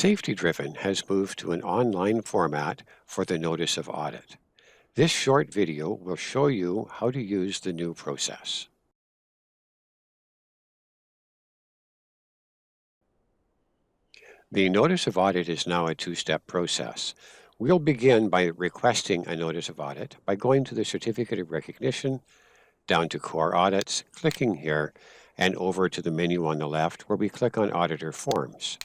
SafetyDriven has moved to an online format for the Notice of Audit. This short video will show you how to use the new process. The Notice of Audit is now a two-step process. We'll begin by requesting a Notice of Audit by going to the Certificate of Recognition, down to Core Audits, clicking here, and over to the menu on the left where we click on Auditor Forms.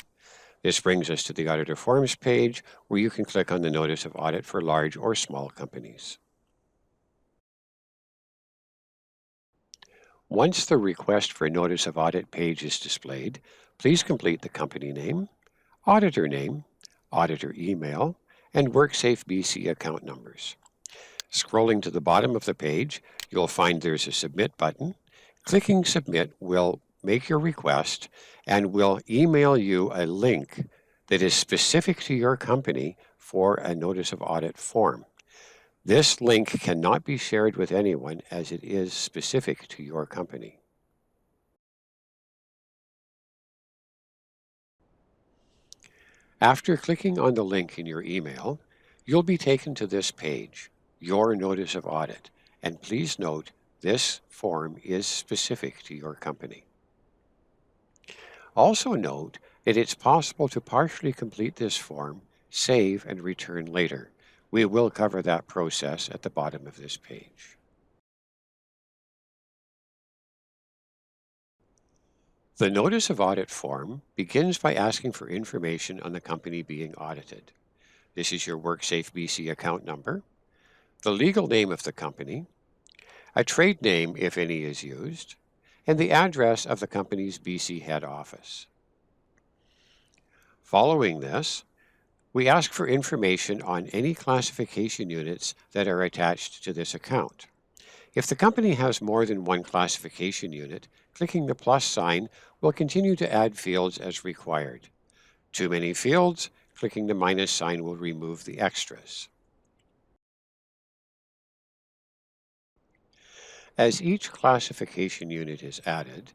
This brings us to the Auditor Forms page where you can click on the Notice of Audit for large or small companies. Once the Request for Notice of Audit page is displayed, please complete the company name, auditor name, auditor email, and WorkSafe BC account numbers. Scrolling to the bottom of the page, you'll find there's a Submit button. Clicking Submit will make your request and will email you a link that is specific to your company for a Notice of Audit form. This link cannot be shared with anyone as it is specific to your company. After clicking on the link in your email, you'll be taken to this page, Your Notice of Audit, and please note this form is specific to your company. Also note that it's possible to partially complete this form, save, and return later. We will cover that process at the bottom of this page. The Notice of Audit form begins by asking for information on the company being audited. This is your WorkSafe BC account number, the legal name of the company, a trade name if any is used, and the address of the company's BC head office. Following this, we ask for information on any classification units that are attached to this account. If the company has more than one classification unit, clicking the plus sign will continue to add fields as required. Too many fields, clicking the minus sign will remove the extras. As each classification unit is added,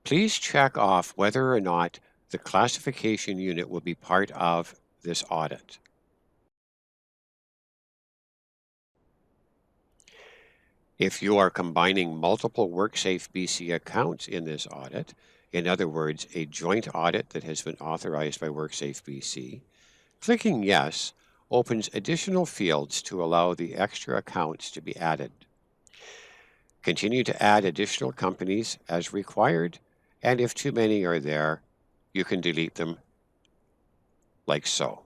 please check off whether or not the classification unit will be part of this audit. If you are combining multiple WorkSafe BC accounts in this audit, in other words, a joint audit that has been authorized by WorkSafe BC, clicking Yes opens additional fields to allow the extra accounts to be added. Continue to add additional companies as required, and if too many are there, you can delete them like so.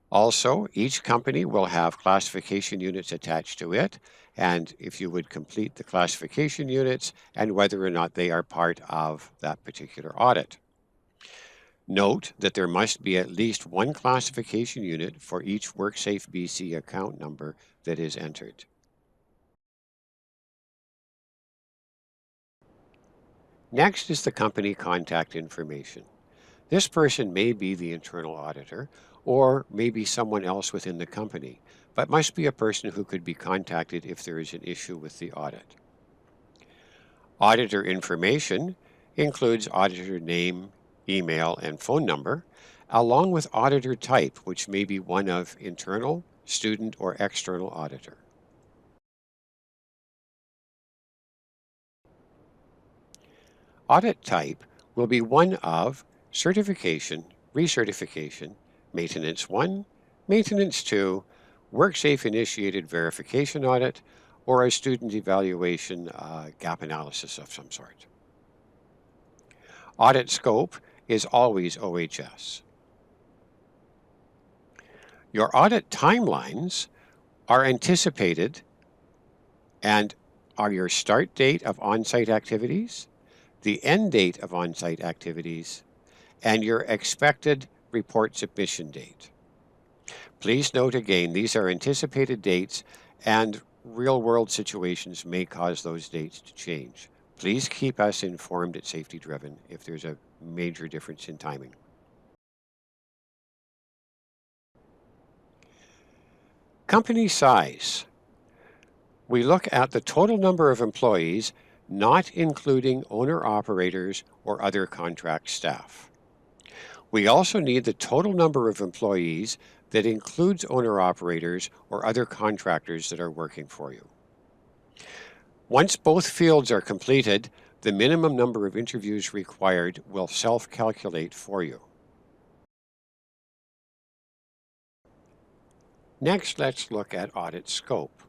Also, each company will have classification units attached to it, and if you would complete the classification units and whether or not they are part of that particular audit. Note that there must be at least one classification unit for each WorkSafe BC account number that is entered. Next is the company contact information. This person may be the internal auditor or may be someone else within the company, but must be a person who could be contacted if there is an issue with the audit. Auditor information includes auditor name, email, and phone number, along with auditor type, which may be one of internal, student, or external auditor. Audit type will be one of certification, recertification, maintenance 1, maintenance 2, WorkSafe initiated verification audit, or a student evaluation gap analysis of some sort. Audit scope is always OHS. Your audit timelines are anticipated and are your start date of on-site activities, the end date of on-site activities, and your expected report submission date. Please note again, these are anticipated dates and real-world situations may cause those dates to change. Please keep us informed at SafetyDriven if there's a major difference in timing. Company size. We look at the total number of employees, not including owner-operators or other contract staff. We also need the total number of employees that includes owner-operators or other contractors that are working for you. Once both fields are completed, the minimum number of interviews required will self-calculate for you. Next, let's look at Audit Scope.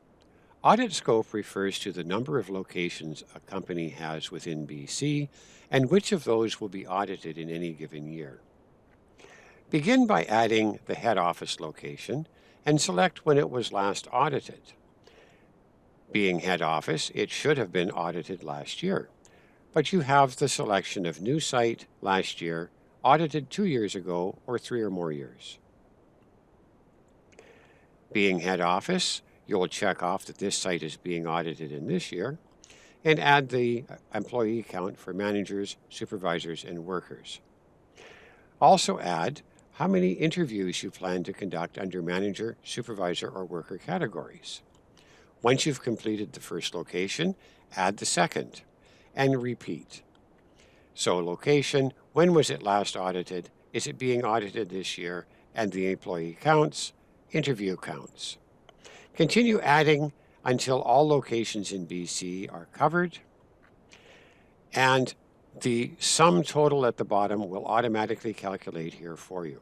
Audit Scope refers to the number of locations a company has within BC and which of those will be audited in any given year. Begin by adding the head office location and select when it was last audited. Being head office, it should have been audited last year, but you have the selection of new site last year, audited 2 years ago, or 3 or more years. Being head office, you'll check off that this site is being audited in this year and add the employee count for managers, supervisors, and workers. Also add how many interviews you plan to conduct under manager, supervisor, or worker categories. Once you've completed the first location, add the second and repeat. So location, when was it last audited? Is it being audited this year? And the employee counts, interview counts. Continue adding until all locations in BC are covered, and the sum total at the bottom will automatically calculate here for you.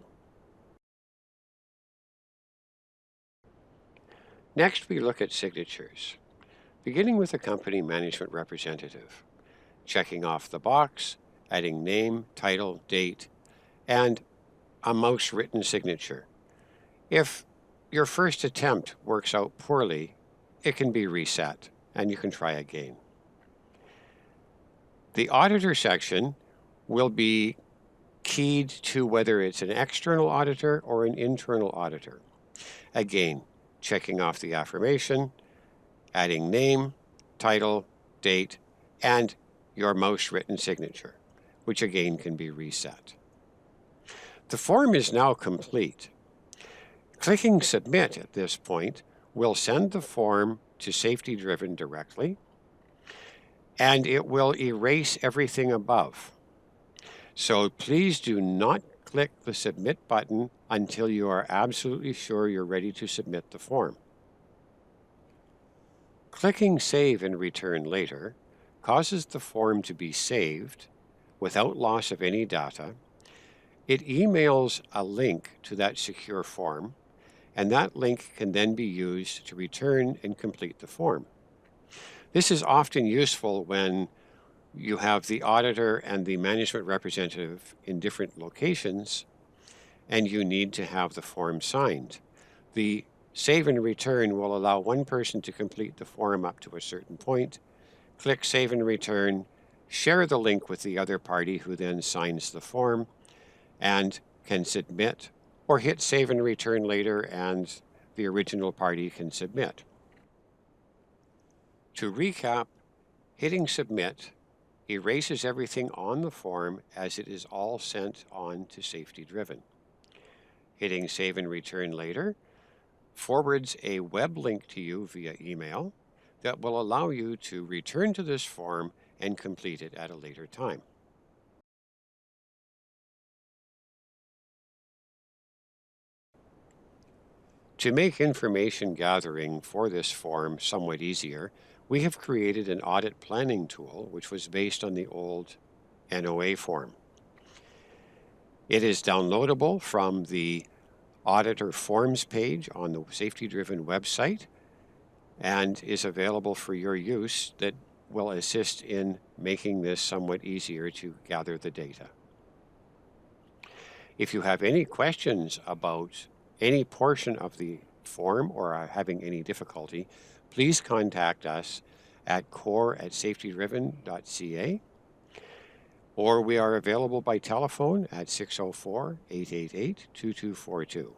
Next, we look at signatures, beginning with a company management representative, checking off the box, adding name, title, date, and a mouse written signature. If your first attempt works out poorly, it can be reset and you can try again. The auditor section will be keyed to whether it's an external auditor or an internal auditor. Again, checking off the affirmation, adding name, title, date, and your mouse written signature, which again can be reset. The form is now complete. Clicking Submit at this point will send the form to SafetyDriven directly, and it will erase everything above. So please do not click the Submit button until you are absolutely sure you're ready to submit the form. Clicking Save and Return Later causes the form to be saved without loss of any data. It emails a link to that secure form, and that link can then be used to return and complete the form. This is often useful when you have the auditor and the management representative in different locations and you need to have the form signed. The Save and Return will allow one person to complete the form up to a certain point. Click Save and Return, share the link with the other party who then signs the form and can submit, or hit Save and Return later and the original party can submit. To recap, hitting Submit erases everything on the form as it is all sent on to SafetyDriven. Hitting Save and Return later forwards a web link to you via email that will allow you to return to this form and complete it at a later time. To make information gathering for this form somewhat easier, we have created an audit planning tool which was based on the old NOA form. It is downloadable from the Auditor Forms page on the SafetyDriven website and is available for your use that will assist in making this somewhat easier to gather the data. If you have any questions about any portion of the form or are having any difficulty, please contact us at core@safetydriven.ca, or we are available by telephone at 604-888-2242.